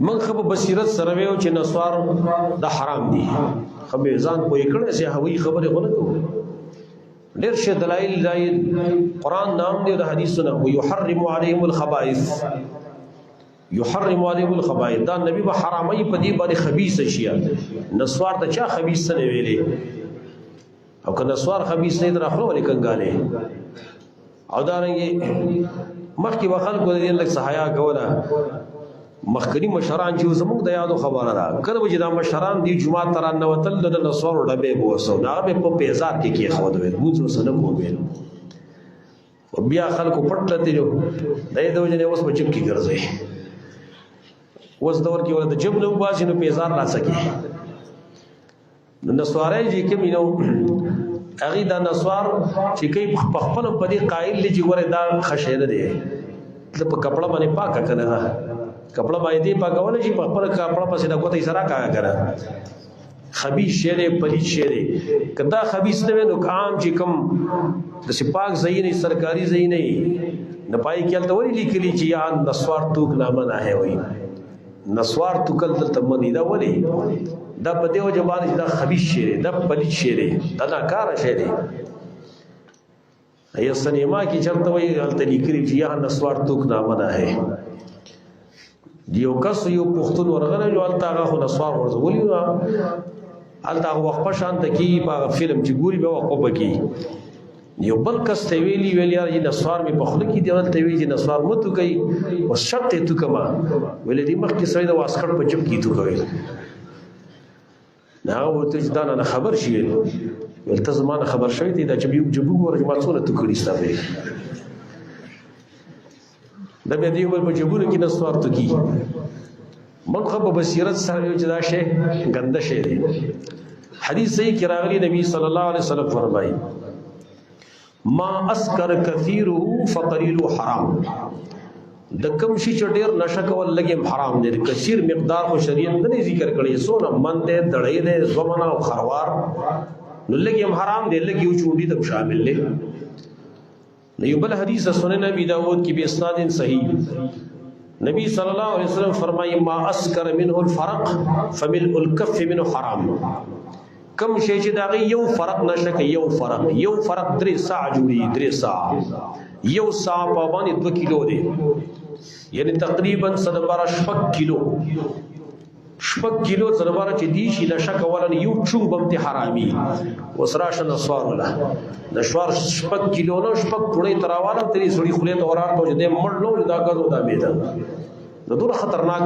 من خو بصیرت سره ویو چې نسوار د حرام دي، خو به ځان پوي کړه چې هوی خبره غونه کوي. ډېر شه دلایل دی، قران نام دی د حدیثونه، ويحرم عليهم الخبائث، يحرم عليهم الخبائث. دا نبی به حرامي په دې باندې خبيث شي. نسوار ته چا خبيث نه ویلې، او که نسوار خبيث نه درخلو ولې کنګاله. او دا رنګي مخکې وخل کو دې لک صحایا کوله. مخکنی مشران چې زموږ د یادو خبره را کله چې دا مشران دی جمعه تر نه وتل د نسوار ډبه بوسو دا به په پیزار کې خو دوی موږ سره مو ویل بیا خلکو پټلته جو دای دوی نه اوس په چپ کې ګرځي. اوس دور کې ولته جب نو باسي نو پیزار را سکی نسوارای چې کې مينو اغي دا نسوار چې کوي په خپل په دې قائل لږ ګوره دا خشه ده د په کپڑا باندې پاکه کنه کپڑا باندې پاکول شي په خپل کپڑا پسې دا کوته سره کاګه کړه خبيث شری پلیت شری کدا خبيث نه نو عام چې کوم د سپاک زین سرکاري زین نه پای کې تل وری لیکلي چې یا نسوار توک نامه نه ہے وای نسوار توکل دلته منی دا ولی دا په دیو جواب دا خبيث شری دا پلیت شری دا ناکار شری ایا سنیما کی چرته وای تل لیکلي چې یا نسوار توک نامه نه ہے. دیو کس یو پختون ورغنه جو التاغه خو نسوار ورزولي التاغه وخت په شان ته کی په فلم چې ګوري به وقو بکی یو بل کس ته ویلی یار نسوار می په خله کې دی ولته وی چې نسوار مت کوي او شرط ته کما ولې دی مخ کې سړی د واسکټ په چپ کې تو کوي نه ورته ځدان نه خبر شي ولته زمانه خبر شوی دی دا چې یو جبو ورجما څونه تو کړی ستاسو دا به دیو په جبونه کې نسوار تو کی من خو په بصیرت سره یو جدا شی ګنده شی دی. حدیث صحیح کې راغلی نبی صلی الله علیه وسلم فرمایي ما اسکر کثیره فقلیل حرام. د کوم شي چې ډیر نشه کول لګي حرام دی، کثیر مقدار خو شریعت نه ذکر کړی سونه من دې دړې دې زمانہ او خروار نو لګي حرام دی، لګي او چوندي ته شامل دی. یو بل حدیث سنن ابي داود کی باسناد صحیح نبی صلی الله علیه وسلم فرمایي ما اسکر منه الفرق فملء الكف منه حرام. کم شی چې دا یو فرق نشه کوي یو فرق 3 ساعه جوړي 3 ساعه یو ساعه په باندې 2 کیلو دی، یعنی تقریبا 7 کیلو زرباره چې دی شي نشه کولن یو چون بمت حرامي وسراش نسوار ولا نشوار 6 کیلو نو 6 پړې تراواله تری سړي خله ته ورار ته دې مړ نو دا غزو دا میدان د دوه خطرناک